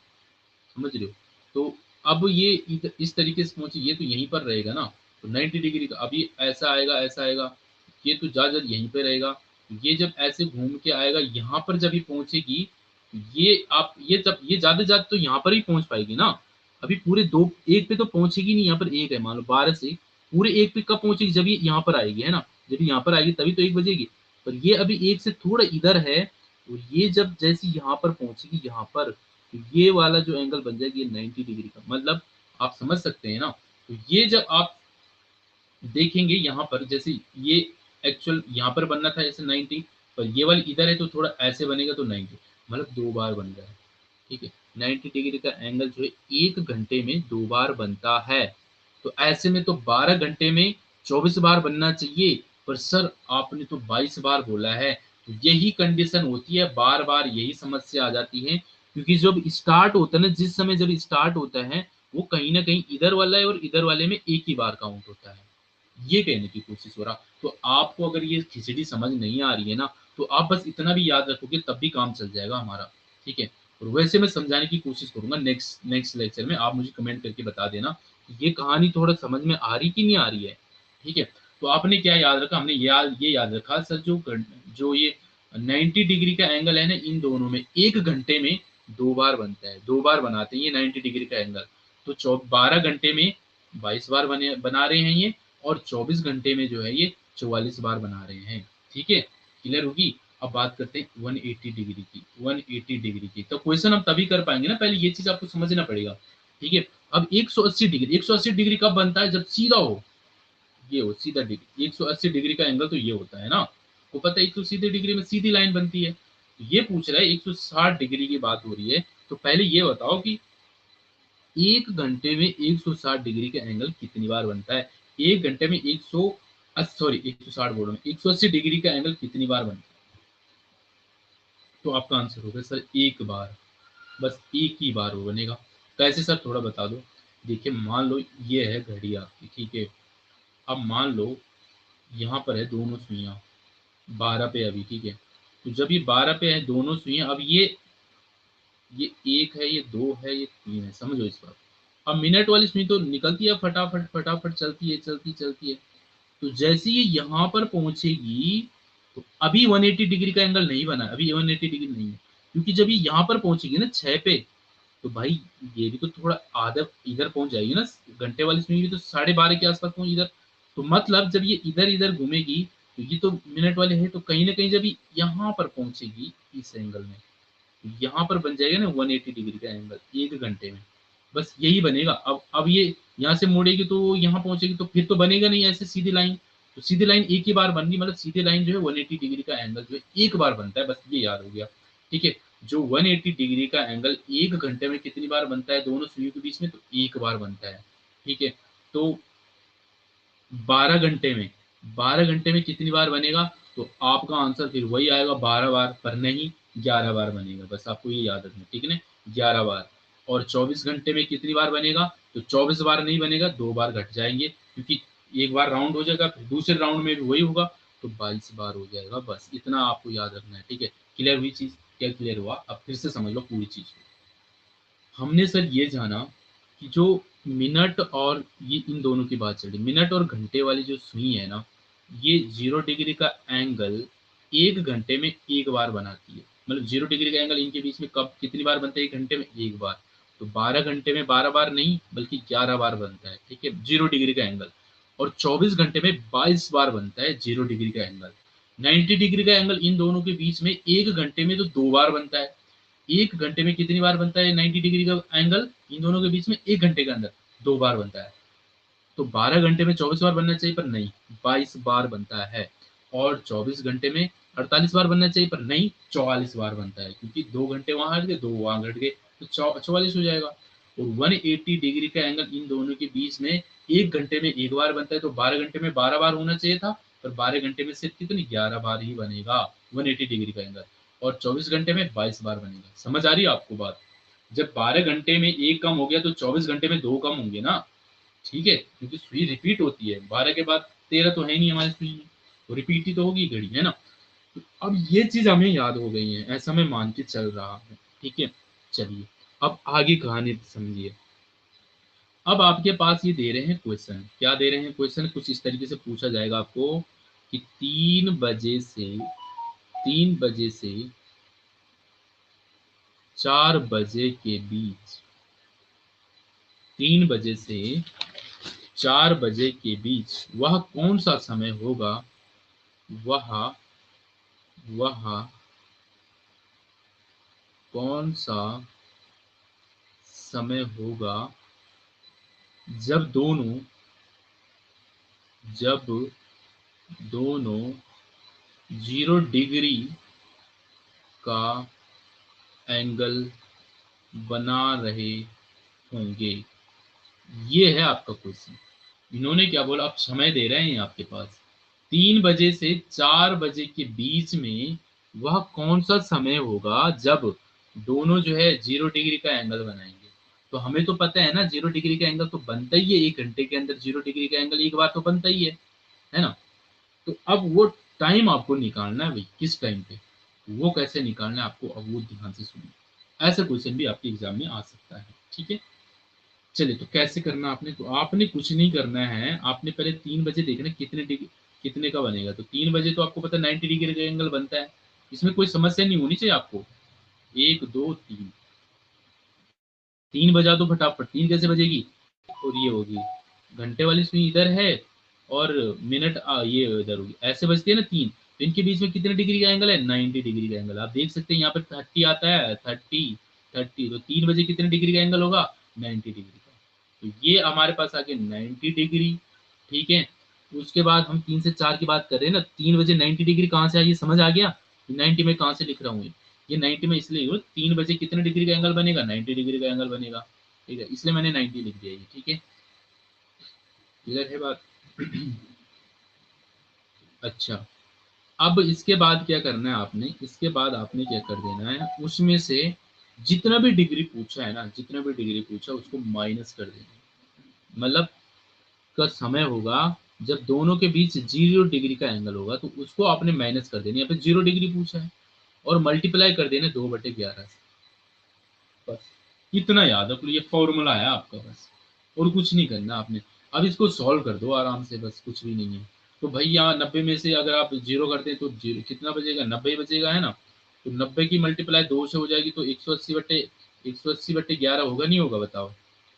समझ रहे हो, तो अब ये इस तरीके से पहुंचे, ये तो यहीं पर रहेगा ना, तो 90 डिग्री का अभी ऐसा आएगा ऐसा आएगा, ये तो ज्यादा यहीं पे रहेगा, ये जब ऐसे घूम के आएगा यहाँ पर जब ये पहुंचेगी, ये आप ये जब ये ज्यादा ज्यादा तो यहाँ पर ही पहुंच पाएगी ना, अभी पूरे दो एक पे तो पहुंचेगी नहीं, यहाँ पर एक है मान लो 12 से, पूरे एक पे कब पहुंचेगी जब ये यहाँ पर आएगी, है ना, जब यहाँ पर आएगी तभी तो 1 बजेगी, पर ये अभी एक से थोड़ा इधर है, और ये जब जैसे यहाँ पर पहुंचेगी यहाँ पर, तो ये वाला जो एंगल बन जाएगी 90 डिग्री का, मतलब आप समझ सकते हैं ना। तो ये जब आप देखेंगे यहाँ पर, जैसे ये एक्चुअल यहाँ पर बनना था ऐसे 90, पर ये वाली इधर है तो थोड़ा ऐसे बनेगा तो 90, मतलब 2 बार बन रहा है, ठीक है। 90 डिग्री का एंगल जो है 1 घंटे में 2 बार बनता है, तो ऐसे में तो 12 घंटे में 24 बार बनना चाहिए, पर सर आपने तो 22 बार बोला है, तो यही कंडीशन होती है, बार बार यही समस्या आ जाती है, क्योंकि जब स्टार्ट होता है ना, जिस समय जब स्टार्ट होता है वो कहीं ना कहीं इधर वाला है और इधर वाले में एक ही बार काउंट होता है, ये कहने की कोशिश हो रहा। तो आपको अगर ये खिचड़ी समझ नहीं आ रही है ना, तो आप बस इतना भी याद रखोगे तब भी काम चल जाएगा हमारा, ठीक है। और वैसे मैं समझाने की कोशिश करूंगा नेक्स्ट नेक्स्ट लेक्चर में, आप मुझे कमेंट करके बता देना कि ये कहानी थोड़ा समझ में आ रही कि नहीं आ रही है, ठीक है। तो आपने क्या याद रखा, हमने ये याद रखा सर, जो ये 90 डिग्री का एंगल है ना, इन दोनों में 1 घंटे में 2 बार बनता है, 2 बार बनाते हैं ये 90 डिग्री का एंगल, तो 12 घंटे में 22 बार बना रहे हैं ये, और 24 घंटे में जो है ये 44 बार बना रहे हैं, ठीक है, क्लियर होगी। अब बात करते हैं 180 डिग्री की, 180 डिग्री की, तो क्वेश्चन हम तभी कर पाएंगे ना, पहले ये चीज आपको समझना पड़ेगा, ठीक है। अब 180 डिग्री, 180 डिग्री कब बनता है, जब सीधा हो, ये हो सीधा डिग्री, 180 डिग्री का एंगल तो ये होता है ना, को पता है 180 डिग्री में सीधी लाइन बनती है, तो ये पूछ रहा है 160 डिग्री की बात हो रही है, तो पहले ये बताओ कि 1 घंटे में 160 डिग्री का एंगल कितनी बार बनता है, 1 घंटे में 160 बोल रहा हूँ, 180 डिग्री का एंगल कितनी बार बनता है, तो आपका आंसर होगा सर एक बार, बस एक ही बार वो बनेगा। कैसे सर थोड़ा बता दो। देखिए मान लो ये है घड़ी आपकी, ठीक है, अब मान लो यहाँ पर है दोनों सुइयां 12 पे अभी, ठीक है, तो जब ये 12 पे है दोनों सुइयां, अब ये एक है, ये दो है, ये तीन है, समझो इस बात। अब मिनट वाली सुई तो निकलती है फटाफट फटाफट, चलती है चलती चलती है, तो जैसे ये यहाँ पर पहुंचेगी, तो अभी 180 डिग्री का एंगल नहीं बना, अभी 180 डिग्री नहीं है, क्योंकि जब ये यहाँ पर पहुंचेगी ना 6 पे, तो भाई ये भी तो थोड़ा आधा इधर पहुंच जाएगी ना, घंटे वाली सुई भी तो 12:30 के आसपास पहुंच इधर, तो मतलब जब ये इधर इधर घूमेगी, तो ये तो मिनट वाले है, तो कहीं ना कहीं जब ये यहाँ पर पहुंचेगी इस एंगल में, यहाँ पर बन जाएगा ना 180 डिग्री का एंगल 1 घंटे में, बस यही बनेगा। अब ये यहाँ से मुड़ेगी तो यहाँ पहुंचेगी, तो फिर तो बनेगा नहीं ऐसे सीधी लाइन, तो सीधी लाइन एक ही बार बननी, मतलब सीधी लाइन जो है 180 डिग्री का एंगल जो है एक बार बनता है, बस ये याद हो गया, ठीक है। जो 180 डिग्री का एंगल 1 घंटे में कितनी बार बनता है दोनों सुइयों के बीच में, तो एक बार बनता है, ठीक है। तो 12 घंटे में 12 घंटे में कितनी बार बनेगा, तो आपका आंसर फिर वही आएगा 12 बार, पर नहीं 11 बार बनेगा, बस आपको ये याद रखना, ठीक है ना, 11 बार। और 24 घंटे में कितनी बार बनेगा, तो 24 बार नहीं बनेगा, 2 बार घट जाएंगे, क्योंकि एक बार राउंड हो जाएगा, फिर दूसरे राउंड में भी वही होगा, तो 22 बार हो जाएगा, बस इतना आपको याद रखना है, ठीक है। क्लियर हुई चीज, क्या क्लियर हुआ, अब फिर से समझ लो पूरी चीज को। हमने सर ये जाना कि जो मिनट और ये इन दोनों की बात चल रही, मिनट और घंटे वाली जो सुई है ना, ये 0 डिग्री का एंगल 1 घंटे में एक बार बनाती है, मतलब 0 डिग्री का एंगल इनके बीच में कब कितनी बार बनता है, 1 घंटे में एक बार, तो 12 घंटे में 12 बार नहीं बल्कि 11 बार बनता है, ठीक है, 0 डिग्री का एंगल। और 24 घंटे में 22 बार बनता है 0 डिग्री का एंगल। 90 डिग्री का एंगल इन दोनों के बीच में 1 घंटे में तो 2 बार बनता है, 1 घंटे में कितनी बार बनता है 90 डिग्री का एंगल इन दोनों के बीच में, 1 घंटे के अंदर 2 बार बनता है, तो 12 घंटे में 24 बार बनना चाहिए पर नहीं 22 बार बनता है, और 24 घंटे में 48 बार बनना चाहिए पर नहीं 44 बार बनता है, क्योंकि 2 घंटे वहां हट गए 2 वहां घट गए, तो 44 हो जाएगा। और 180 डिग्री का एंगल इन दोनों के बीच में 1 घंटे में एक बार बनता है, तो 12 घंटे में 12 बार होना चाहिए था, पर 12 घंटे में सिर्फ कितनी 11 बार ही बनेगा 180 डिग्री का एंगल, और 24 घंटे में 22 बार बनेगा। समझ आ रही है आपको बात? जब 12 घंटे में एक कम हो गया तो 24 घंटे में दो कम होंगे ना, ठीक है, क्योंकि सुई रिपीट होती है, 12 के बाद 13 तो है नहीं हमारी सुई में, तो रिपीट ही तो होगी घड़ी, है ना। तो अब ये चीज हमें याद हो गई है, ऐसा मैं मान के चल रहा हूँ, ठीक है। चलिए अब आगे कहानी समझिए। अब आपके पास ये दे रहे हैं क्वेश्चन, क्या दे रहे हैं क्वेश्चन, कुछ इस तरीके से पूछा जाएगा आपको कि 3 बजे से 4 बजे के बीच, 3 बजे से 4 बजे के बीच वह कौन सा समय होगा, वह वह कौन सा समय होगा जब दोनों 0 डिग्री का एंगल बना रहे होंगे। ये है आपका क्वेश्चन। इन्होंने क्या बोला, आप समय दे रहे हैं आपके पास 3 बजे से 4 बजे के बीच में वह कौन सा समय होगा जब दोनों जो है 0 डिग्री का एंगल बनाएंगे। तो हमें तो पता है ना 0 डिग्री का एंगल तो बनता ही है, 1 घंटे के अंदर 0 डिग्री का एंगल एक बार तो बनता ही है ना। तो अब वो टाइम आपको निकालना है भाई, किस टाइम पे, वो कैसे निकालना है आपको, अब वो ध्यान से सुनिए। ऐसा क्वेश्चन भी आपके एग्जाम में आ सकता है, ठीक है। चलिए तो कैसे करना आपने, तो आपने कुछ नहीं करना है, आपने पहले 3 बजे देखना कितने डिग्री, कितने का बनेगा। तो 3 बजे तो आपको पता है 90 डिग्री का एंगल बनता है, इसमें कोई समस्या नहीं होनी चाहिए आपको। 1 2 3, 3 बजा दो फटाफट, 3 कैसे बजेगी, और ये होगी घंटे वाली सुई इधर है, और मिनट ये इधर होगी, ऐसे बजती है ना 3। तो इनके बीच में कितने डिग्री का एंगल है, 90 डिग्री का एंगल। आप देख सकते हैं यहाँ पर 30 आता है, 30 तो 3 बजे कितने डिग्री का एंगल होगा, 90 डिग्री का। तो ये हमारे पास आ गया 90 डिग्री, ठीक है। उसके बाद हम 3 से 4 की बात कर रहे हैं ना, 3 बजे 90 डिग्री कहाँ से आई, ये समझ आ गया। 90 में कहाँ से लिख रहा हूँ, ये 90 में इसलिए हूँ, 3 बजे कितने डिग्री का एंगल बनेगा, 90 डिग्री का एंगल बनेगा, ठीक है, इसलिए मैंने 90 लिख दिया ये, ठीक है। क्लियर है बात? अच्छा, अब इसके बाद क्या करना है आपने, इसके बाद आपने क्या कर देना है, उसमें से जितना भी डिग्री पूछा है ना, जितना भी डिग्री पूछा उसको माइनस कर देना है। मतलब का समय होगा जब दोनों के बीच 0 डिग्री का एंगल होगा, तो उसको आपने माइनस कर देना। यहाँ पे 0 डिग्री पूछा है, और मल्टीप्लाई कर देना 2/11 से, बस इतना याद रख लो, ये फॉर्मूला है आपका, बस और कुछ नहीं करना आपने। अब इसको सॉल्व कर दो आराम से, बस कुछ भी नहीं है। तो भाई यहाँ 90 में से अगर आप 0 करते हैं तो जीरो कितना बचेगा, 90 बचेगा, है ना। तो 90 की मल्टीप्लाई 2 से हो जाएगी, तो 180/11 होगा नहीं होगा बताओ।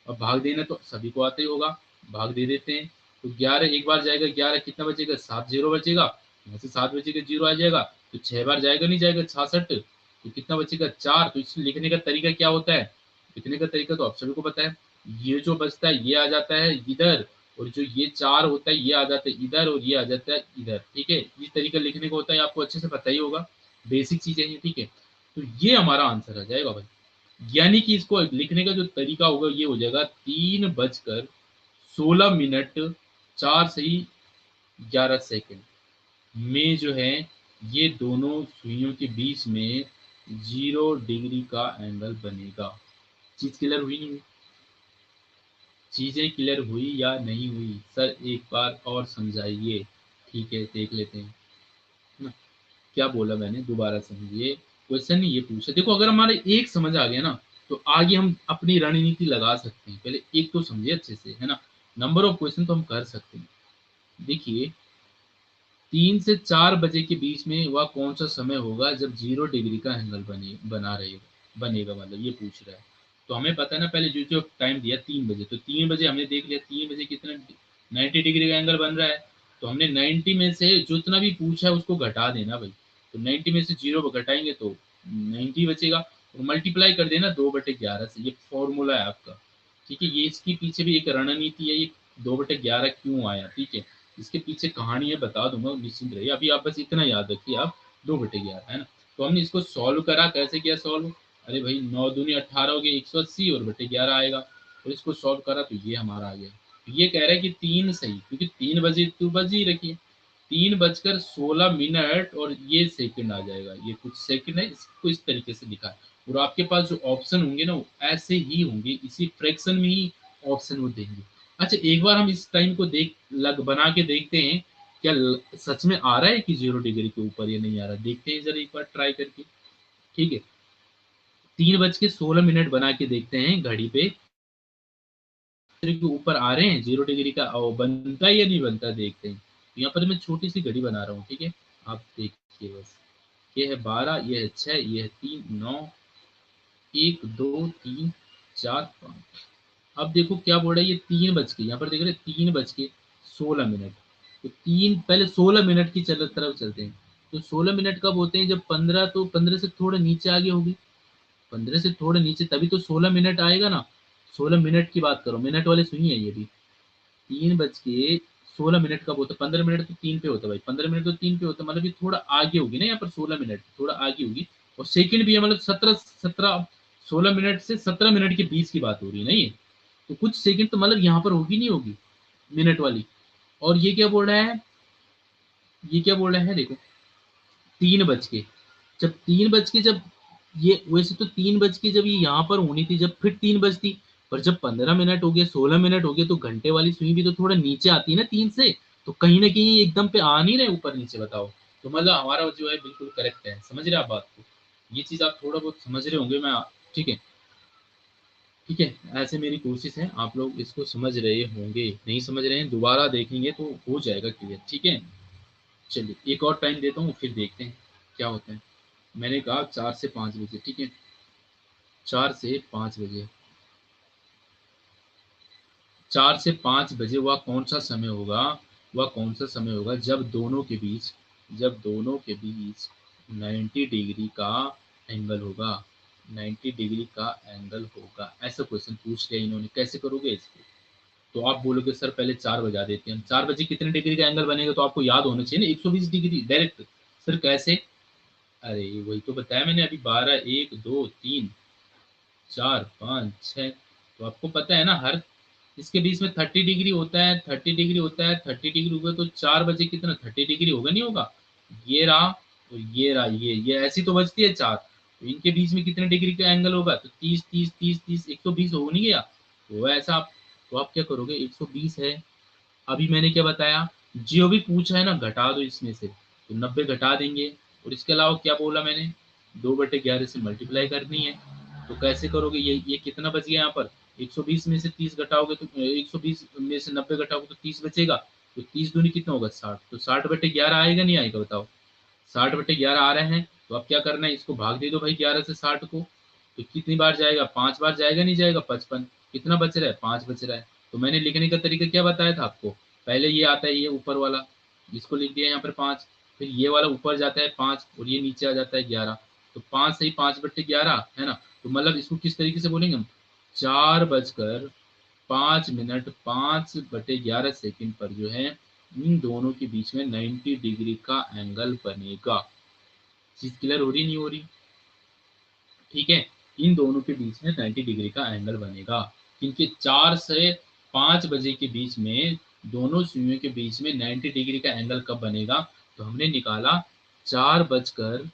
अब भाग देना तो सभी को आता ही होगा, भाग दे देते हैं। तो 11 एक बार जाएगा, 11 कितना बचेगा, 7 0 बचेगा, यहाँ से 7 बचेगा, 0 आ जाएगा। तो 6 बार जाएगा नहीं जाएगा, 66, तो कितना बचेगा 4। तो इसे लिखने का तरीका क्या होता है, लिखने का तरीका तो आप सभी को पता है, ये जो बचता है ये आ जाता है इधर, और जो ये 4 होता है ये आ जाता है इधर, और ये आ जाता है इधर, ठीक है। ये तरीका लिखने का होता है, आपको अच्छे से पता ही होगा, बेसिक चीजें हैं, ठीक है। तो ये हमारा आंसर आ जाएगा भाई, यानी कि इसको लिखने का जो तरीका होगा ये हो जाएगा 3 बजकर 16 मिनट 4 से 11 सेकेंड में जो है ये दोनों सुइयों के बीच में 0 डिग्री का एंगल बनेगा। चीज क्लियर हुई नहीं हुई, चीजें क्लियर हुई या नहीं हुई, सर एक बार और समझाइए, ठीक है देख लेते हैं ना। क्या बोला मैंने, दोबारा समझिए। क्वेश्चन ये पूछा, देखो अगर हमारे एक समझ आ गया ना, तो आगे हम अपनी रणनीति लगा सकते हैं। पहले एक तो समझिए अच्छे से, है ना। नंबर ऑफ क्वेश्चन तो हम कर सकते हैं। देखिए 3 से 4 बजे के बीच में वह कौन सा समय होगा जब 0 डिग्री का एंगल बना रहेगा, बनेगा, मतलब ये पूछ रहा है। तो हमें पता है ना, पहले जो जो टाइम दिया 3 बजे, तो 3 बजे हमने देख लिया 3 बजे कितना 90 डिग्री का एंगल बन रहा है। तो हमने 90 में से जितना भी पूछा है उसको घटा देना भाई। तो 90 में से 0 घटाएंगे तो 90 बचेगा, और मल्टीप्लाई कर देना 2/11 से, ये फॉर्मूला है आपका, ठीक है। ये इसके पीछे भी एक रणनीति है, ये 2/11 क्यों आया, ठीक है। इसके पीछे कहानी है, बता दूंगा, निश्चिंत रहिए। अभी आप बस इतना याद रखिए, आप 2/11, है ना। तो हमने इसको सॉल्व करा, कैसे किया सॉल्व, अरे भाई 9 दूनी 18 हो गया 180 और बटे 11 आएगा। और इसको सॉल्व करा तो ये हमारा आ गया। तो ये कह रहा है कि 3 सही, क्योंकि 3 बजे तो बज ही रखी है। 3 बजकर 16 मिनट और ये सेकंड आ जाएगा, ये कुछ सेकंड है, इसको इस तरीके से लिखा है। और आपके पास जो ऑप्शन होंगे ना वो ऐसे ही होंगे, इसी फ्रैक्शन में ही ऑप्शन वो देंगे। अच्छा एक बार हम इस टाइम को देख लग बना के देखते हैं, क्या सच में आ रहा है कि 0 डिग्री के ऊपर ये नहीं आ रहा, देखते हैं जरा एक बार ट्राई करके। ठीक है, 3 बज के 16 मिनट बना के देखते हैं घड़ी पे, के ऊपर आ रहे हैं 0 डिग्री का, और बनता है या नहीं बनता देखते हैं। तो यहाँ पर मैं छोटी सी घड़ी बना रहा हूँ, ठीक है, आप देखिए बस। ये है 12, ये है 6, ये है 3, 9, 1 2 3 4 5। अब देखो क्या बोल रहा है, ये 3 बज के, यहाँ पर देख रहे 3 बज के 16 मिनट। तो तीन पहले 16 मिनट की तरफ चलते हैं। तो 16 मिनट कब होते हैं, जब 15, तो 15 से थोड़ा नीचे आगे होगी, 15 से थोड़ा नीचे, तभी तो 16 मिनट आएगा ना। 16 मिनट की बात करो, मिनट वाले सुनिए ये भी। 3 बज के 16 मिनट कब होता है, 15 मिनट तो 3 पे होता है भाई, 15 मिनट तो 3 पे होता है, मतलब ये थोड़ा आगे होगी ना, यहाँ पर 16 मिनट थोड़ा आगे होगी। और सेकंड भी है, मतलब 17 16 मिनट से 17 मिनट के बीच की बात हो रही है ना ये। तो कुछ सेकंड तो मतलब यहाँ पर होगी नहीं होगी, मिनट वाली। और ये क्या बोल रहा है, ये क्या बोल रहा है देखो, 3 बज के, जब 3 बज के, जब ये वैसे तो 3 बज के जब ये यहाँ पर होनी थी, जब फिर 3 बजती, पर जब 15 मिनट हो गए 16 मिनट हो गए, तो घंटे वाली सुई भी तो थोड़ा नीचे आती है ना 3 से। तो कहीं ना कहीं एकदम पे आ नहीं रहे ऊपर नीचे, बताओ। तो मतलब हमारा जो है बिल्कुल करेक्ट है, समझ रहे आप बात को। ये चीज आप थोड़ा बहुत समझ रहे होंगे मैं, ठीक है। ठीक है, ऐसे मेरी कोशिश है आप लोग इसको समझ रहे होंगे, नहीं समझ रहे हैं दोबारा देखेंगे तो हो जाएगा क्लियर, ठीक है। चलिए एक और टाइम देता हूँ, फिर देखते हैं क्या होता है। मैंने कहा 4 से 5 बजे, ठीक है, 4 से 5 बजे, 4 से 5 बजे वह कौन सा समय होगा, वह कौन सा समय होगा जब दोनों के बीच, जब दोनों के बीच 90 डिग्री का एंगल होगा, 90 डिग्री का एंगल होगा। ऐसा क्वेश्चन पूछ लिया इन्होंने, कैसे करोगे इसको। तो आप बोलोगे सर पहले 4 बजा देते हैं हम, 4 बजे कितने डिग्री का एंगल बनेगा, तो आपको याद होना चाहिए ना 120 डिग्री डायरेक्ट। सर कैसे, अरे वही तो बताया मैंने अभी, 12 1 2 3 4 5 6। तो आपको पता है ना, हर इसके बीच में 30 डिग्री होता है, 30 डिग्री होता है, 30 डिग्री होगा तो 4 बजे कितना 30 डिग्री होगा नहीं होगा। ये रहा और ये रहा, ये ऐसी तो बचती है 4, तो इनके बीच में कितने डिग्री का एंगल होगा, तो 30 30 30 30 120 हो नहीं गया। तो ऐसा आप, तो आप क्या करोगे, 120 है। अभी मैंने क्या बताया, जो भी पूछा है ना घटा दो इसमें से, तो 90 घटा देंगे। और इसके अलावा क्या बोला मैंने, 2/11 से मल्टीप्लाई करनी है। तो कैसे करोगे, ये कितना बच गया यहाँ पर, 120 में से 30 घटाओगे तो 120 में से 90 घटाओगे तो 30 बचेगा। तो 30 दूनी कितना होगा 60, तो 60/11 आएगा नहीं आएगा बताओ। 60/11 आ रहे हैं, तो अब क्या करना है, इसको भाग दे दो भाई 11 से 60 को। तो कितनी बार जाएगा, 5 बार जाएगा नहीं जाएगा, 55। कितना बच रहा है, 5 बच रहा है। तो मैंने लिखने का तरीका क्या बताया था आपको, पहले ये आता है ये ऊपर वाला, इसको लिख दिया यहाँ पर 5, फिर ये वाला ऊपर जाता है 5 और ये नीचे आ जाता है 11। तो 5 सही 5/11 है ना। तो मतलब इसको किस तरीके से बोलेंगे हम, 4 बजकर 5 मिनट 5/11 पर जो है इन दोनों के बीच में 90 डिग्री का एंगल बनेगा। चीज क्लियर हो रही नहीं हो रही, ठीक है। इन दोनों के बीच में 90 डिग्री का एंगल बनेगा, क्योंकि 4 से 5 बजे के बीच में दोनों सुइयों के बीच में 90 डिग्री का एंगल कब बनेगा। तो हमने निकाला 4 बजकर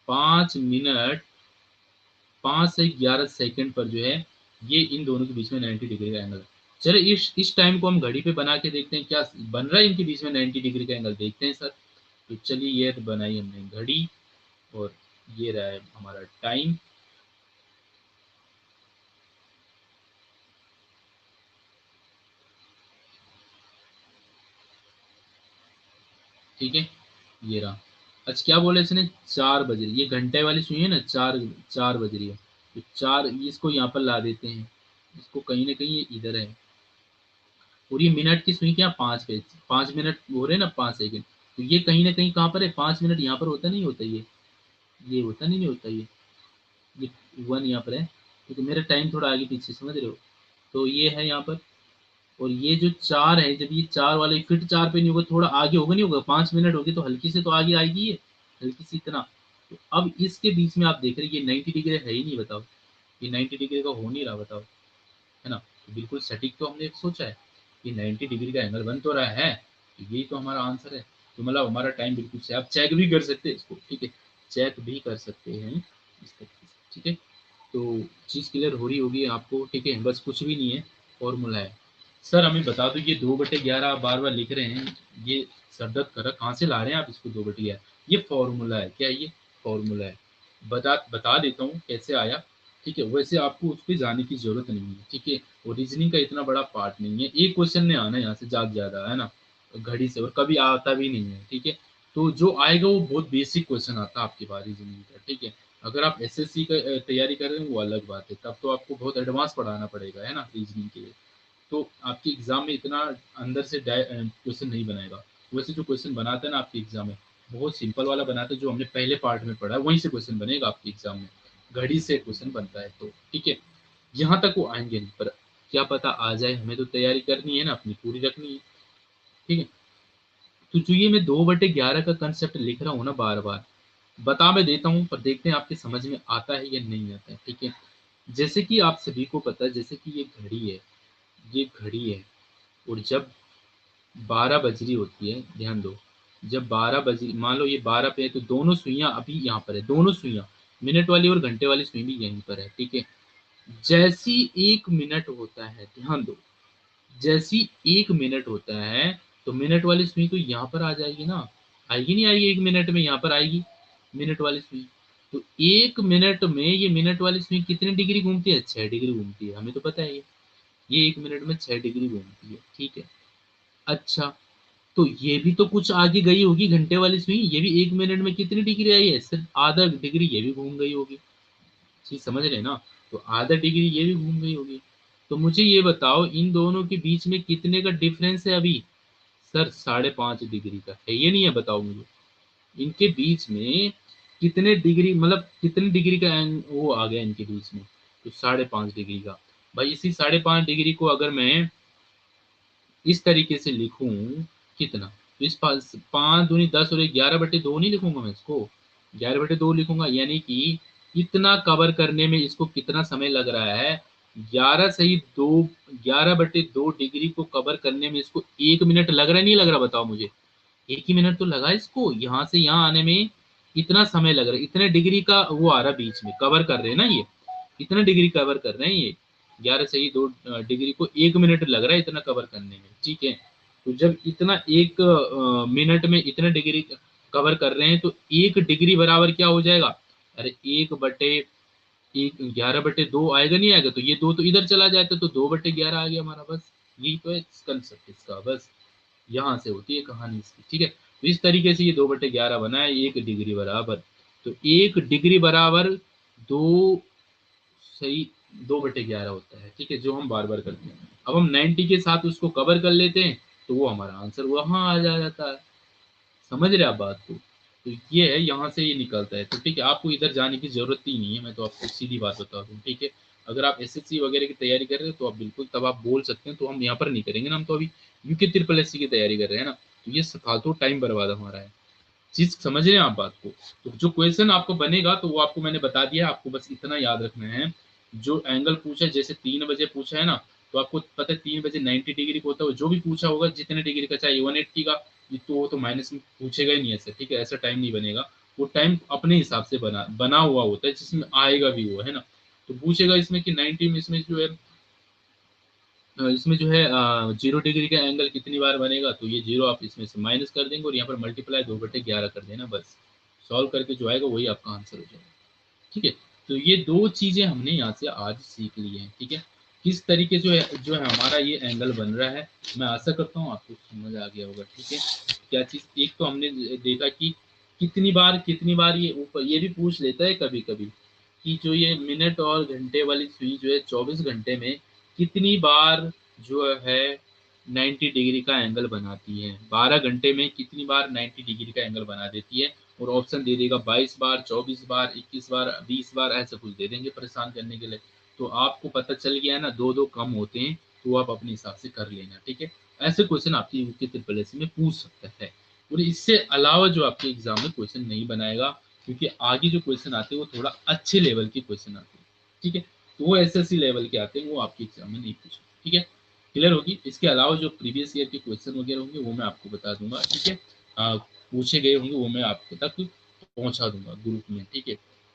5 मिनट 5 से 11 सेकंड पर जो है ये इन दोनों के बीच में 90 डिग्री का एंगल। चलो इस टाइम को हम घड़ी पे बना के देखते हैं क्या बन रहा है इनके बीच में 90 डिग्री का एंगल, देखते हैं सर। तो चलिए ये बनाई हमने घड़ी, और ये रहा है हमारा टाइम। ठीक है, ये रहा। अच्छा क्या बोले इसने, 4 बज रही, ये घंटे वाली सुई है ना, 4 4 बज रही है। तो 4 इसको यहाँ पर ला देते हैं, इसको कहीं ना कहीं ये इधर है। और ये मिनट की सुई क्या, 5 पे 5 मिनट हो रहे हैं ना 5 सेकंड। तो ये कहीं ना कहीं कहाँ पर है, 5 मिनट यहाँ पर होता नहीं होता ये होता नहीं होता ये 1 यहाँ पर है, क्योंकि मेरा टाइम थोड़ा आगे पीछे समझ रहे हो। तो ये है यहाँ पर, और ये जो 4 है, जब ये 4 वाले फिर 4 पे नहीं होगा, थोड़ा आगे होगा नहीं होगा, 5 मिनट होगी तो हल्की से तो आगे आएगी ये, हल्की सी इतना। तो अब इसके बीच में आप देख रहे हैं ये 90 डिग्री है ही नहीं, बताओ ये 90 डिग्री का हो नहीं रहा, बताओ, है ना। तो बिल्कुल सटीक तो हमने सोचा है कि 90 डिग्री का एंगल बन तो रहा है, तो यही तो हमारा आंसर है। तो मतलब हमारा टाइम बिल्कुल से, आप चेक भी कर सकते हैं इसको, ठीक है, चेक भी कर सकते हैं इस तरीके से, ठीक है। तो चीज़ क्लियर हो रही होगी आपको, ठीक है, बस कुछ भी नहीं है, फॉर्मूला है। सर हमें बता दो, ये 2/11 आप बार बार लिख रहे हैं, ये सरदर्द कर रहा, कहाँ से ला रहे हैं आप इसको 2/11? ये फॉर्मूला है क्या? ये फॉर्मूला है, बता देता हूँ कैसे आया, ठीक है। वैसे आपको उस पर जाने की जरूरत नहीं है, ठीक है, और रीजनिंग का इतना बड़ा पार्ट नहीं है, एक क्वेश्चन ने आना है यहाँ से ज्यादा, है ना, घड़ी से, और कभी आता भी नहीं है, ठीक है। तो जो आएगा वो बहुत बेसिक क्वेश्चन आता है आपके पास रीजनिंग का, ठीक है। अगर आप एसएससी का तैयारी कर रहे हैं वो अलग बात है, तब तो आपको बहुत एडवांस पढ़ाना पड़ेगा, है ना, रीजनिंग के लिए। तो आपके एग्जाम में इतना अंदर से क्वेश्चन नहीं बनाएगा। वैसे जो क्वेश्चन बनाते हैं ना आपके एग्जाम में, बहुत सिंपल वाला बनाते हैं, जो हमने पहले पार्ट में पढ़ा है वहीं से क्वेश्चन बनेगा आपके एग्जाम में, घड़ी से क्वेश्चन बनता है, तो ठीक है। यहाँ तक वो आएंगे नहीं, पर क्या पता आ जाए, हमें तो तैयारी करनी है ना, अपनी पूरी रखनी है, ठीक है। तो जो ये मैं 2/11 का कंसेप्ट लिख रहा हूँ ना बार बार, बता मैं देता हूँ, पर देखते हैं आपके समझ में आता है या नहीं आता है, ठीक है। जैसे कि आप सभी को पता है, जैसे कि ये घड़ी है, ये घड़ी है, और जब 12 बज रही होती है, ध्यान दो, जब 12 बज, मान लो ये 12 पे है, तो दोनों सुइयां अभी यहाँ पर है, दोनों सुइयां, मिनट वाली और घंटे वाली सुई भी यहीं पर है, ठीक है। जैसी 1 मिनट होता है, ध्यान दो, जैसी 1 मिनट होता है, तो मिनट वाली सुई तो यहाँ पर आ जाएगी ना, आएगी नहीं आएगी, 1 मिनट में यहाँ पर आएगी मिनट वाली सुई। तो 1 मिनट में ये मिनट वाली सुई कितने डिग्री घूमती है? 6 डिग्री घूमती है, हमें तो पता है ये 1 मिनट में 6 डिग्री घूमती है, ठीक है। अच्छा, तो ये भी तो कुछ आगे गई होगी घंटे वाली सुई, ये भी 1 मिनट में कितनी डिग्री आई है? सिर्फ आधा डिग्री ये भी घूम गई होगी, चीज समझ रहे हैं ना। तो आधा डिग्री ये भी घूम गई होगी। तो मुझे ये बताओ, इन दोनों के बीच में कितने का डिफरेंस है अभी? सर 5.5 डिग्री का है, ये नहीं है, बताओ मुझे इनके बीच में कितने डिग्री, मतलब कितने डिग्री का वो आ गया इनके बीच में? तो 5.5 डिग्री का। भाई इसी 5.5 डिग्री को अगर मैं इस तरीके से लिखूं, कितना, तो इस 5 दूनी 10 और 11/2 नहीं लिखूंगा मैं इसको, 11/2 लिखूंगा, यानी कि इतना कवर करने में इसको कितना समय लग रहा है? 11 को कवर करने में इसको 1 मिनट लग रहा है, नहीं लग रहा, बताओ मुझे। 1 ही मिनट तो लगा इसको, यहाँ से यहाँ आने में इतना समय लग रहा है, इतने डिग्री का वो आ रहा है बीच में, कवर कर रहे हैं ना ये, इतना डिग्री कवर कर रहे हैं ये, 11 से 2 डिग्री को 1 मिनट लग रहा है इतना कवर करने में, ठीक है। तो जब इतना 1 मिनट में इतना डिग्री कवर कर रहे हैं, तो 1 डिग्री बराबर क्या हो जाएगा? अरे 11/2 आएगा, नहीं आएगा, तो ये दो तो इधर चला जाता, तो 2/11 आ गया हमारा, बस यही तो है कंसेप्ट इसका, बस यहाँ से होती है कहानी इसकी, ठीक है। तो इस तरीके से ये 2/11 बना है, 1 डिग्री बराबर, तो 1 डिग्री बराबर दो, सही, 2/11 होता है, ठीक है, जो हम बार बार करते हैं। अब हम 90 के साथ उसको कवर कर लेते हैं, तो वो हमारा आंसर वहां आ जाता है, समझ रहे आप बात को। तो ये है, यहाँ से ये निकलता है, तो ठीक है, आपको इधर जाने की जरूरत ही नहीं है, मैं तो आपको सीधी बात बता दूँ, ठीक है। अगर आप एसएससी वगैरह की तैयारी कर रहे हो तो आप बिल्कुल तब आप बोल सकते हैं, तो हम यहाँ पर नहीं करेंगे ना, हम तो अभी यूके ट्रिपल एससी की तैयारी कर रहे हैं ना, तो ये फालतू टाइम बर्बाद हमारा है, चीज समझ रहे हैं आप बात को। तो जो क्वेश्चन आपको बनेगा तो वो आपको मैंने बता दिया, आपको बस इतना याद रखना है, जो एंगल पूछा है, जैसे 3 बजे पूछा है ना, तो आपको पता है 3 बजे 90 डिग्री को होता है, जो भी पूछा होगा जितने डिग्री का, चाहे 180 का, ये तो वो तो माइनस में पूछेगा ही नहीं ऐसे, ठीक है, ऐसा टाइम नहीं बनेगा, वो टाइम अपने हिसाब से बना हुआ होता है, जिसमें आएगा भी वो, है ना। तो पूछेगा इसमें कि 90 में, इसमें जो है 0 डिग्री का एंगल कितनी बार बनेगा, तो ये जीरो आप इसमें से माइनस कर देंगे, और यहाँ पर मल्टीप्लाई 2/11 कर देना, बस सॉल्व करके जो आएगा वही आपका आंसर हो जाएगा, ठीक है। तो ये दो चीजें हमने यहाँ से आज सीख ली हैं, ठीक है। किस तरीके जो है हमारा ये एंगल बन रहा है, मैं आशा करता हूँ आपको समझ आ गया होगा, ठीक है। क्या चीज, एक तो हमने देखा कि कितनी बार ये ऊपर ये भी पूछ लेता है कभी कभी, कि जो ये मिनट और घंटे वाली सुई जो है 24 घंटे में कितनी बार जो है 90 डिग्री का एंगल बनाती है, 12 घंटे में कितनी बार 90 डिग्री का एंगल बना देती है। और ऑप्शन दे देगा 22 बार, 24 बार, 21 बार, 20 बार, ऐसा कुछ दे देंगे परेशान करने के लिए। तो आपको पता चल गया है ना, दो दो कम होते हैं, तो आप अपने हिसाब से कर लेना, ठीक है। ऐसे क्वेश्चन आपकी यूके ट्रिपल एस में पूछ सकता है, और इससे अलावा जो आपके एग्जाम में क्वेश्चन नहीं बनाएगा, क्योंकि आगे जो क्वेश्चन आते हैं वो थोड़ा अच्छे लेवल के क्वेश्चन आते हैं, ठीक है। तो वो एसएससी लेवल के आते हैं, वो आपके एग्जाम में नहीं पूछे, ठीक है। क्लियर होगी। इसके अलावा जो प्रीवियस ईयर के क्वेश्चन वगैरह होंगे वो मैं आपको बता दूंगा, ठीक है। पूछे गए होंगे वो मैं आपके तक पहुंचा दूंगा ग्रुप में, ठीक है।